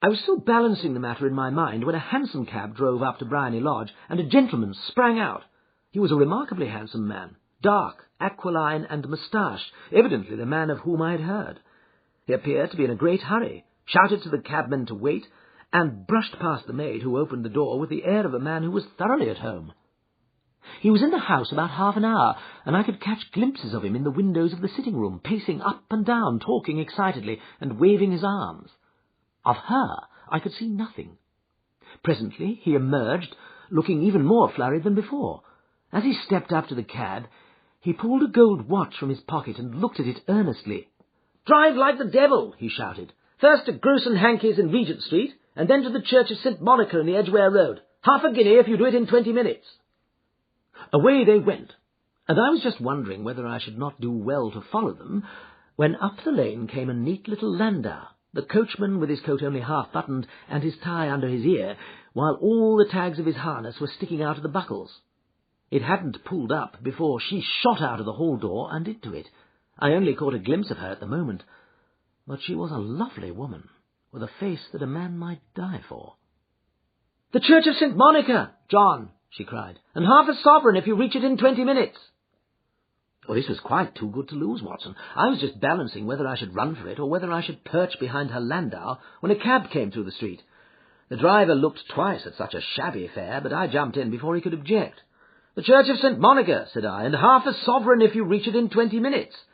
I was still balancing the matter in my mind when a hansom cab drove up to Bryony Lodge, and a gentleman sprang out. He was a remarkably handsome man, dark, aquiline, and moustached, evidently the man of whom I had heard. He appeared to be in a great hurry, shouted to the cabman to wait, and brushed past the maid who opened the door with the air of a man who was thoroughly at home. He was in the house about half an hour, and I could catch glimpses of him in the windows of the sitting-room, pacing up and down, talking excitedly, and waving his arms. Of her I could see nothing. Presently he emerged, looking even more flurried than before. As he stepped up to the cab, he pulled a gold watch from his pocket and looked at it earnestly. "Drive like the devil," he shouted. "First to Gross and Hankey's in Regent Street, and then to the Church of St. Monica in the Edgware Road. Half a guinea if you do it in 20 minutes. Away they went, and I was just wondering whether I should not do well to follow them, when up the lane came a neat little landau, the coachman with his coat only half buttoned and his tie under his ear, while all the tags of his harness were sticking out of the buckles. It hadn't pulled up before she shot out of the hall door and into it. I only caught a glimpse of her at the moment, but she was a lovely woman, with a face that a man might die for. "The Church of St. Monica, John," she cried, "and half a sovereign if you reach it in 20 minutes. Well, this was quite too good to lose, Watson. I was just balancing whether I should run for it or whether I should perch behind her landau when a cab came through the street. The driver looked twice at such a shabby fare, but I jumped in before he could object. "The Church of St. Monica," said I, "and half a sovereign if you reach it in 20 minutes.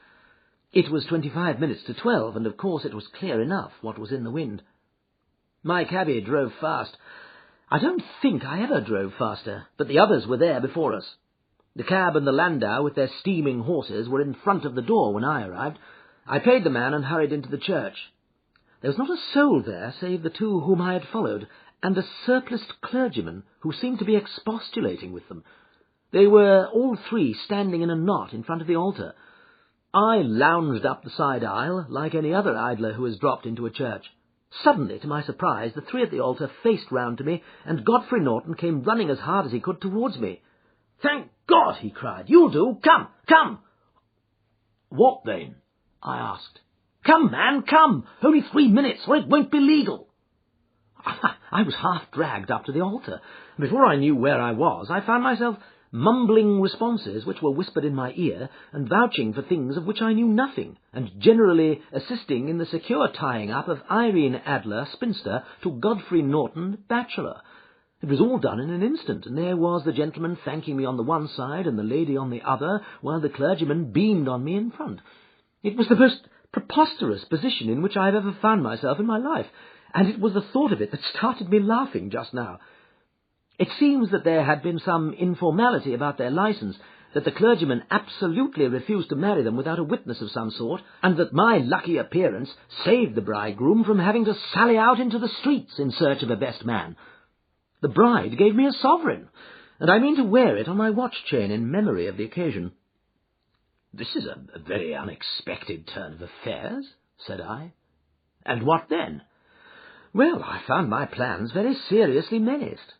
It was 25 minutes to 12, and of course it was clear enough what was in the wind. My cabby drove fast. I don't think I ever drove faster, but the others were there before us. The cab and the landau with their steaming horses were in front of the door when I arrived. I paid the man and hurried into the church. There was not a soul there save the two whom I had followed, and a surpliced clergyman who seemed to be expostulating with them. They were all three standing in a knot in front of the altar. I lounged up the side aisle like any other idler who has dropped into a church. Suddenly, to my surprise, the three at the altar faced round to me, and Godfrey Norton came running as hard as he could towards me. "Thank God!" he cried. "You'll do! Come! Come!" "What then?" I asked. "Come, man, come! Only 3 minutes, or it won't be legal." I was half dragged up to the altar. Before I knew where I was, I found myself mumbling responses which were whispered in my ear, and vouching for things of which I knew nothing, and generally assisting in the secure tying up of Irene Adler, spinster, to Godfrey Norton, bachelor. It was all done in an instant, and there was the gentleman thanking me on the one side and the lady on the other, while the clergyman beamed on me in front. It was the most preposterous position in which I have ever found myself in my life, and it was the thought of it that started me laughing just now. It seems that there had been some informality about their licence, that the clergyman absolutely refused to marry them without a witness of some sort, and that my lucky appearance saved the bridegroom from having to sally out into the streets in search of a best man. The bride gave me a sovereign, and I mean to wear it on my watch chain in memory of the occasion. "This is a very unexpected turn of affairs," said I. "And what then?" "Well, I found my plans very seriously menaced.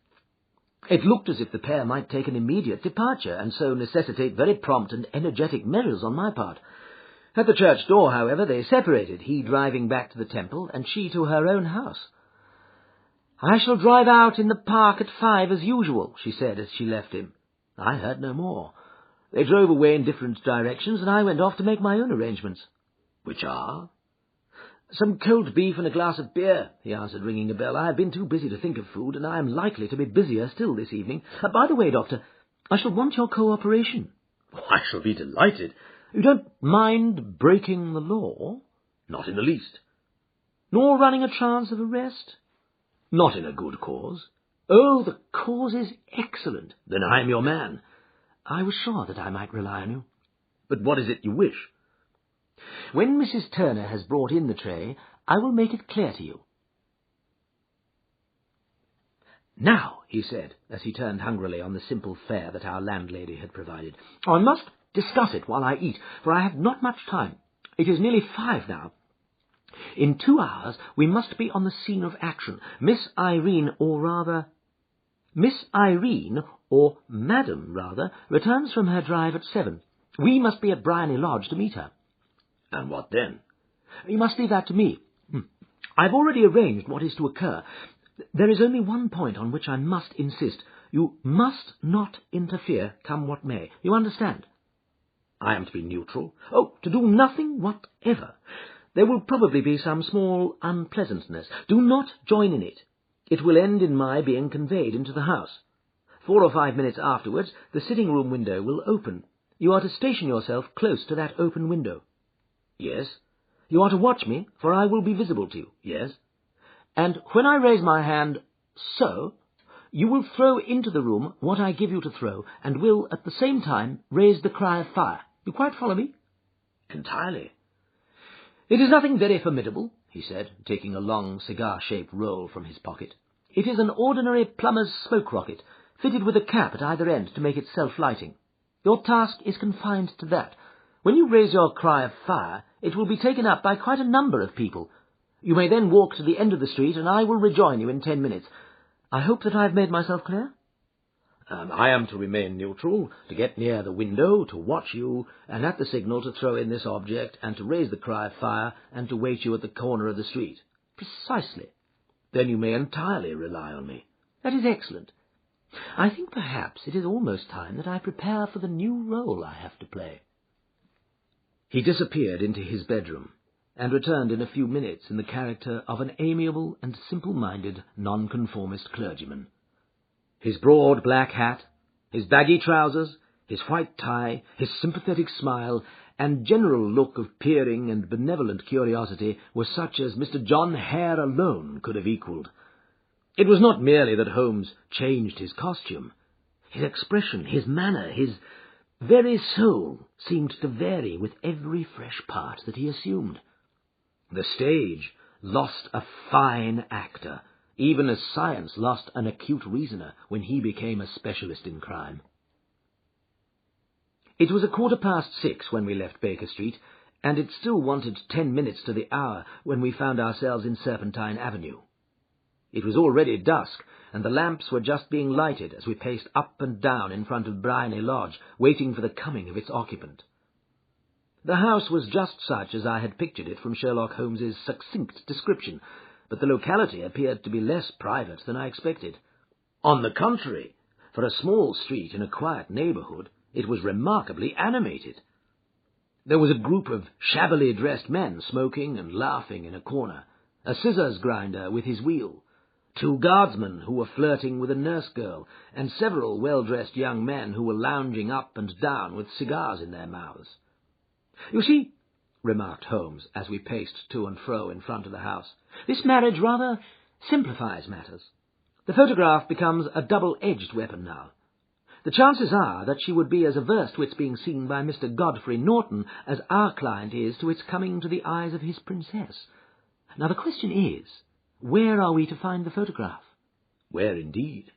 It looked as if the pair might take an immediate departure, and so necessitate very prompt and energetic measures on my part. At the church door, however, they separated, he driving back to the temple, and she to her own house. "I shall drive out in the park at 5 as usual," she said as she left him. I heard no more. They drove away in different directions, and I went off to make my own arrangements. "Which are?" "Some cold beef and a glass of beer," he answered, ringing a bell. "I have been too busy to think of food, and I am likely to be busier still this evening. By the way, Doctor, I shall want your cooperation." "I shall be delighted." "You don't mind breaking the law?" "Not in the least." "Nor running a chance of arrest?" "Not in a good cause." "Oh, the cause is excellent." "Then I am your man." I was sure that I might rely on you. "But what is it you wish?" "When Mrs. Turner has brought in the tray, I will make it clear to you." "Now," he said, as he turned hungrily on the simple fare that our landlady had provided, "I must discuss it while I eat, for I have not much time. It is nearly 5 now. In 2 hours we must be on the scene of action. Miss Irene, or Madam, rather, returns from her drive at 7. We must be at Bryony Lodge to meet her." "And what then?" "You must leave that to me. I've already arranged what is to occur. There is only one point on which I must insist. You must not interfere, come what may. You understand? I am to be neutral? Oh, to do nothing whatever. There will probably be some small unpleasantness. Do not join in it. It will end in my being conveyed into the house. 4 or 5 minutes afterwards, the sitting-room window will open. You are to station yourself close to that open window. Yes. You are to watch me, for I will be visible to you. Yes. And when I raise my hand so, you will throw into the room what I give you to throw, and will at the same time raise the cry of fire. You quite follow me? Entirely. It is nothing very formidable, he said, taking a long cigar-shaped roll from his pocket. It is an ordinary plumber's smoke rocket, fitted with a cap at either end to make it self-lighting. Your task is confined to that. When you raise your cry of fire, it will be taken up by quite a number of people. You may then walk to the end of the street, and I will rejoin you in 10 minutes. I hope that I have made myself clear? I am to remain neutral, to get near the window, to watch you, and at the signal to throw in this object, and to raise the cry of fire, and to wait you at the corner of the street. Precisely. Then you may entirely rely on me. That is excellent. I think perhaps it is almost time that I prepare for the new role I have to play. He disappeared into his bedroom, and returned in a few minutes in the character of an amiable and simple-minded nonconformist clergyman. His broad black hat, his baggy trousers, his white tie, his sympathetic smile, and general look of peering and benevolent curiosity were such as Mr. John Hare alone could have equalled. It was not merely that Holmes changed his costume. His expression, his manner, his very soul seemed to vary with every fresh part that he assumed. The stage lost a fine actor, even as science lost an acute reasoner when he became a specialist in crime. It was 6:15 when we left Baker Street, and it still wanted 10 minutes to the hour when we found ourselves in Serpentine Avenue. It was already dusk, and the lamps were just being lighted as we paced up and down in front of Briony Lodge, waiting for the coming of its occupant. The house was just such as I had pictured it from Sherlock Holmes's succinct description, but the locality appeared to be less private than I expected. On the contrary, for a small street in a quiet neighbourhood, it was remarkably animated. There was a group of shabbily dressed men smoking and laughing in a corner, a scissors grinder with his wheel, 2 guardsmen who were flirting with a nurse girl, and several well-dressed young men who were lounging up and down with cigars in their mouths. "You see," remarked Holmes as we paced to and fro in front of the house, "this marriage rather simplifies matters. The photograph becomes a double-edged weapon now. The chances are that she would be as averse to its being seen by Mr. Godfrey Norton as our client is to its coming to the eyes of his princess. Now the question is, where are we to find the photograph?" "Where indeed?"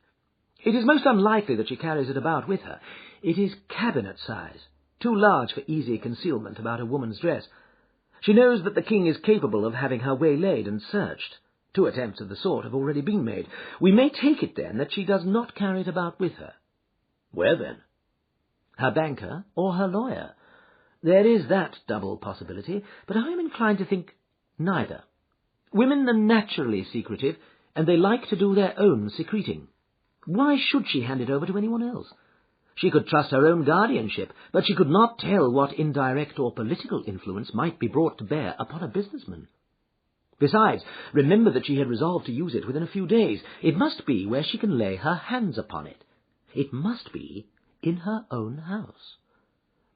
"It is most unlikely that she carries it about with her. It is cabinet size, too large for easy concealment about a woman's dress. She knows that the king is capable of having her waylaid and searched. 2 attempts of the sort have already been made. We may take it, then, that she does not carry it about with her." "Where, then?" "Her banker or her lawyer. There is that double possibility, but I am inclined to think neither. Women are naturally secretive, and they like to do their own secreting. Why should she hand it over to anyone else? She could trust her own guardianship, but she could not tell what indirect or political influence might be brought to bear upon a businessman. Besides, remember that she had resolved to use it within a few days. It must be where she can lay her hands upon it. It must be in her own house."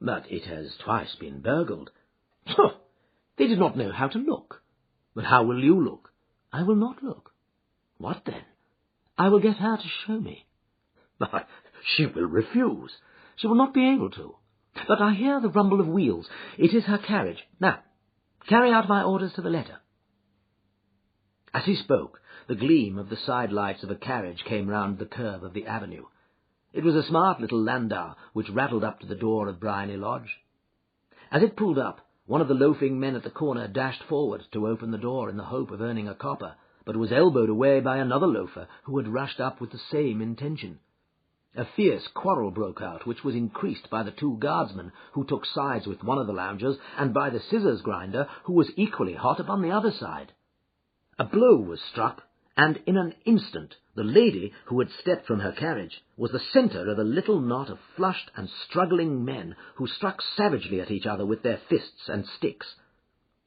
"But it has twice been burgled." They did not know how to look." "But how will you look?" "I will not look." "What then?" "I will get her to show me." "But she will refuse." "She will not be able to. But I hear the rumble of wheels. It is her carriage. Now, carry out my orders to the letter." As he spoke, the gleam of the side lights of a carriage came round the curve of the avenue. It was a smart little landau which rattled up to the door of Briony Lodge. As it pulled up, one of the loafing men at the corner dashed forward to open the door in the hope of earning a copper, but was elbowed away by another loafer who had rushed up with the same intention. A fierce quarrel broke out, which was increased by the 2 guardsmen who took sides with one of the loungers, and by the scissors grinder, who was equally hot upon the other side. A blow was struck, and in an instant the lady, who had stepped from her carriage, was the centre of a little knot of flushed and struggling men who struck savagely at each other with their fists and sticks.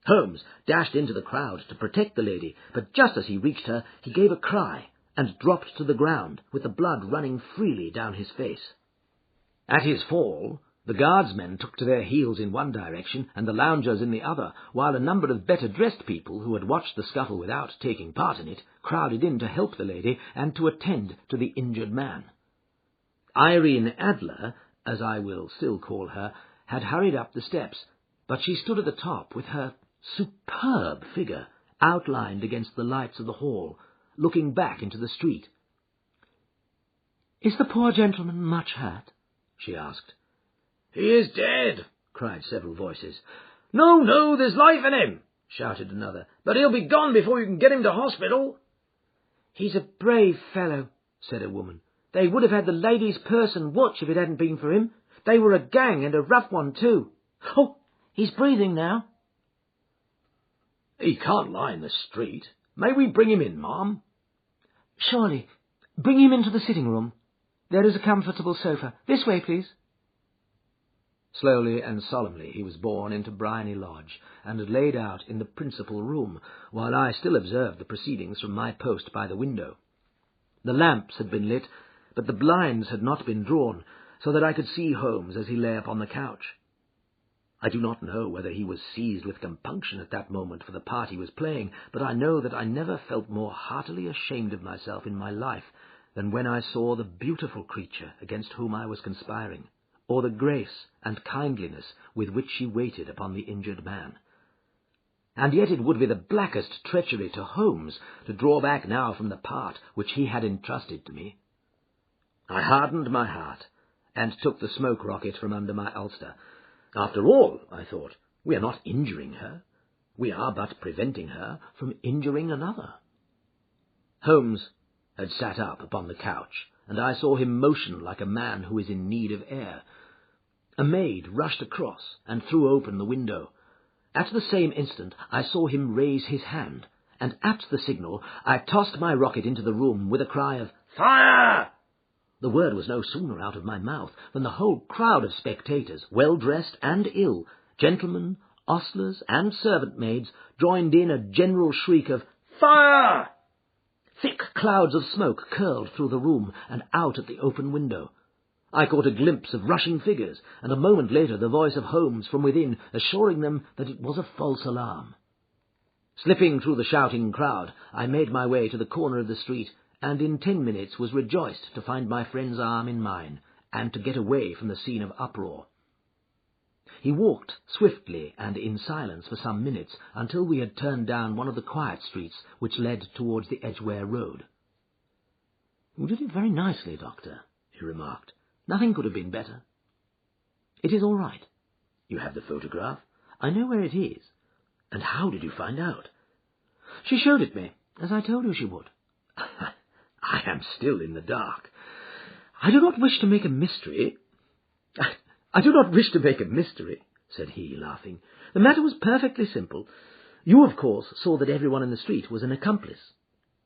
Holmes dashed into the crowd to protect the lady, but just as he reached her, he gave a cry and dropped to the ground, with the blood running freely down his face. At his fall, the guardsmen took to their heels in one direction and the loungers in the other, while a number of better-dressed people, who had watched the scuffle without taking part in it, crowded in to help the lady and to attend to the injured man. Irene Adler, as I will still call her, had hurried up the steps, but she stood at the top with her superb figure outlined against the lights of the hall, looking back into the street. "Is the poor gentleman much hurt?" she asked. "He is dead," cried several voices. "No, no, there's life in him," shouted another, "but he'll be gone before you can get him to hospital." "He's a brave fellow," said a woman. "They would have had the lady's purse and watch if it hadn't been for him. They were a gang, and a rough one too. Oh, he's breathing now." "He can't lie in the street. May we bring him in, ma'am?" "Surely. Bring him into the sitting room. There is a comfortable sofa. This way, please." Slowly and solemnly he was borne into Briony Lodge, and laid out in the principal room, while I still observed the proceedings from my post by the window. The lamps had been lit, but the blinds had not been drawn, so that I could see Holmes as he lay upon the couch. I do not know whether he was seized with compunction at that moment for the part he was playing, but I know that I never felt more heartily ashamed of myself in my life than when I saw the beautiful creature against whom I was conspiring, or the grace and kindliness with which she waited upon the injured man. And yet it would be the blackest treachery to Holmes to draw back now from the part which he had entrusted to me. I hardened my heart, and took the smoke rocket from under my ulster. After all, I thought, we are not injuring her. We are but preventing her from injuring another. Holmes had sat up upon the couch, and I saw him motion like a man who is in need of air. A maid rushed across and threw open the window. At the same instant I saw him raise his hand, and at the signal I tossed my rocket into the room with a cry of "Fire!" The word was no sooner out of my mouth than the whole crowd of spectators, well-dressed and ill, gentlemen, ostlers, and servant-maids, joined in a general shriek of "Fire!" Thick clouds of smoke curled through the room and out at the open window. I caught a glimpse of rushing figures, and a moment later the voice of Holmes from within, assuring them that it was a false alarm. Slipping through the shouting crowd, I made my way to the corner of the street, and in 10 minutes was rejoiced to find my friend's arm in mine, and to get away from the scene of uproar. He walked swiftly and in silence for some minutes, until we had turned down one of the quiet streets which led towards the Edgware Road. "You did it very nicely, Doctor," he remarked. "Nothing could have been better." "It is all right." "You have the photograph?" "I know where it is." "And how did you find out?" "She showed it me, as I told you she would." "I am still in the dark." "I do not wish to make a mystery." "I do not wish to make a mystery," said he, laughing. "The matter was perfectly simple. You, of course, saw that everyone in the street was an accomplice.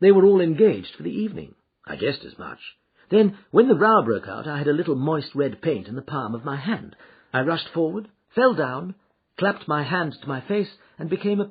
They were all engaged for the evening. I guessed as much. Then, when the row broke out, I had a little moist red paint in the palm of my hand. I rushed forward, fell down, clapped my hand to my face, and became a